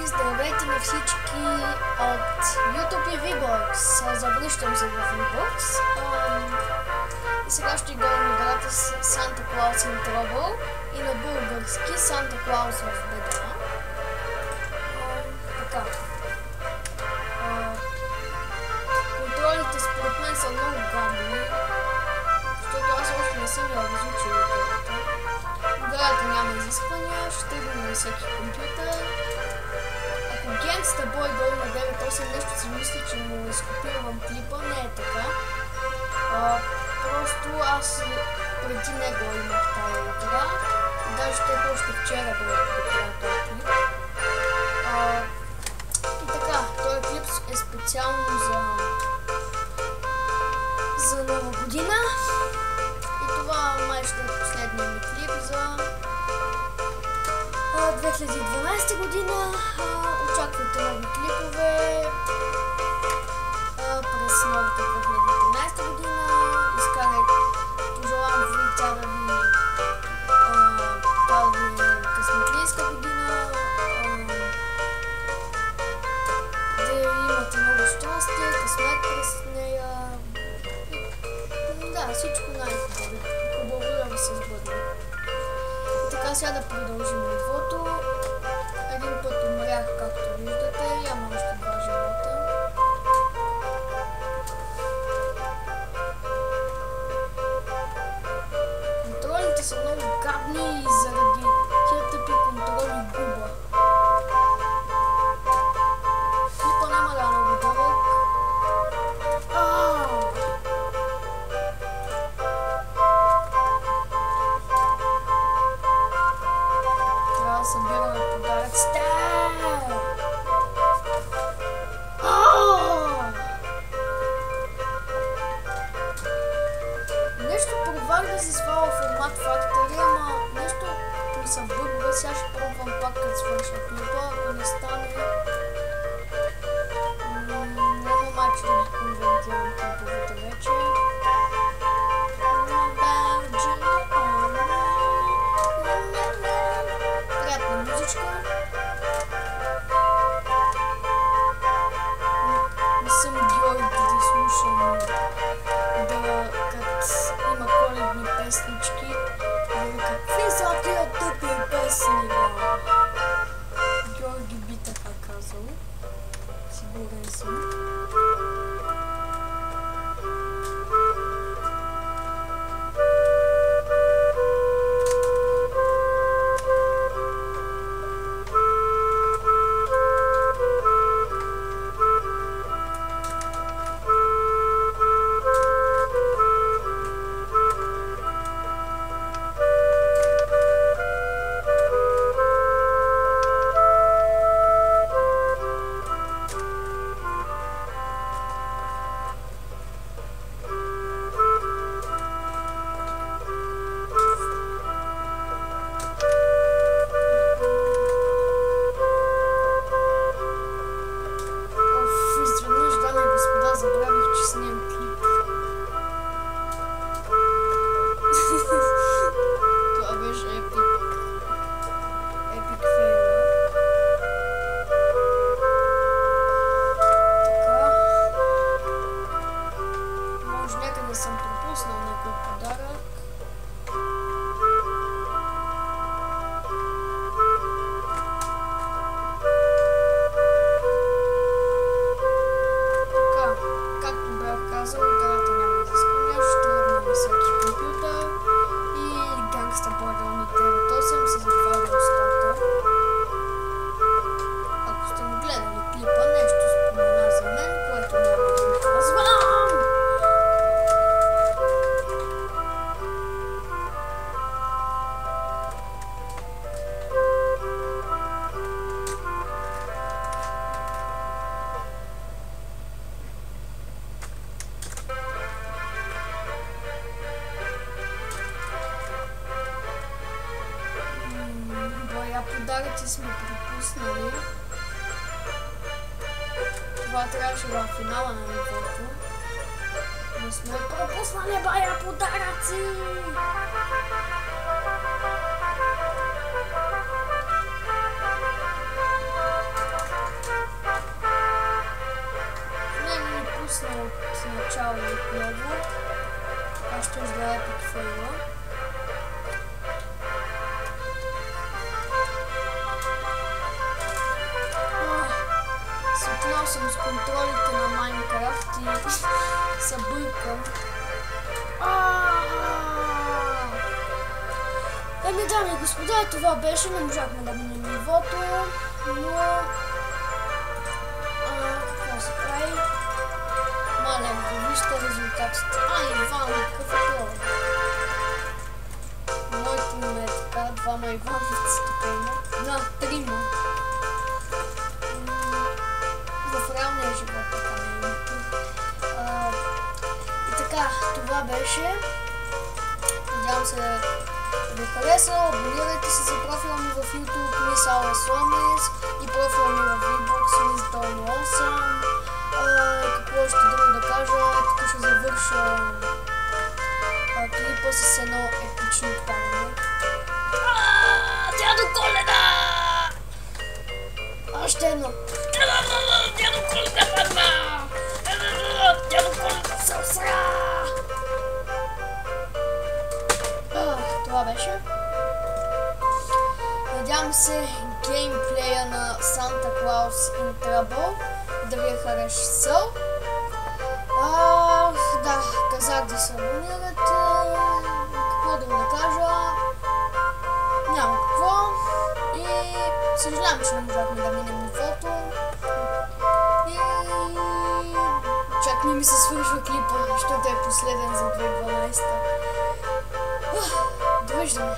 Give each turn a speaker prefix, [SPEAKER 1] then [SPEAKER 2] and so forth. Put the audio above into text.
[SPEAKER 1] И здравейте на всички от YouTube и VBOX. Завръщам се в VBOX. И сега ще играем играта с Santa Claus in Trouble и на български Santa Claus в беда. Така. Контролите според мен са много гадни, защото аз още не съм я разучил играта. Играта няма изисквания, ще тръгна на всеки компютър. Ако Gangsta Boy долу на 9.8 нещо си мисля, че му изкопирам клипа, не е така. Просто аз преди него имах тази игра. Даже те още вчера да купя този клип. И така, този клип е специално за нова година. И това май ще е последния ми клип за 2012 година. Очаквайте нови клипове през новата 2013 година. Пожелавам ви тя да ви късметлийска година. Да имате много щастие, късмет през нея. Да, всичко най-хубаво. Хубаво да ви се сбъдне. И така сега да продължим нивото. Един път умрях, както виждате, ама още 2 живота. Контролите са много гадни и заради тия тъпи контроли губа. Клипа няма да е много дълъг. Трябва да събираме подаръците. Нещо провалих се сваля формат Factory, ама нещо ми се бъгва. Сега ще пробвам пак като свърша клипа. Ако не стане, няма майче да ги конвертирам клиповете вече. Приятна музичка. Не съм Георги да слушам като има коледни песнички. Какви са тия тъпи песни, бе? Георги би така казал. Сигурен съм. Съм пропуснал някой подарък. Така, както бях казал, играта няма изисквания, ще тръгна на всеки компютър и Gangsta Boy долу на 9.8 се затваря устата. Ако сте му гледали клипа, нещо спомена за мен, което няма да ви казвам. Подаръци сме пропуснали. Това трябваше в финала на нивото. Но сме пропуснали бая подаръци! Започнал съм с контролите на Майнкрафт и се бъркам. Еми, дами и господа, това беше, не можахме да минем нивото, но... какво се прави? Маленко, вижте резултатите. Иван, какъв е това? Моето име е така, двама Ивановци тук има. Трима. В реалния живот така не е. И така, това беше. Надявам се да ви хареса. Абонирайте се за профила ми в YouTube, Мисал Сламес, и профила ми в VBOX, Miss8. Какво още друго да кажа? Тук ще завърша клипа с едно епично падане. Дядо Коледа! Още едно. Дядо Коледа падна! Дядо Коледа се усра! Това беше. Надявам се геймплея на Santa Claus in Trouble да ви е харесал. Да, казах да се абонирате. Какво да го кажа? Няма какво. И съжалявам, че не можахме да минем нивото. И чак не ми се свършва клипа, защото е последен за 2012. Довиждане.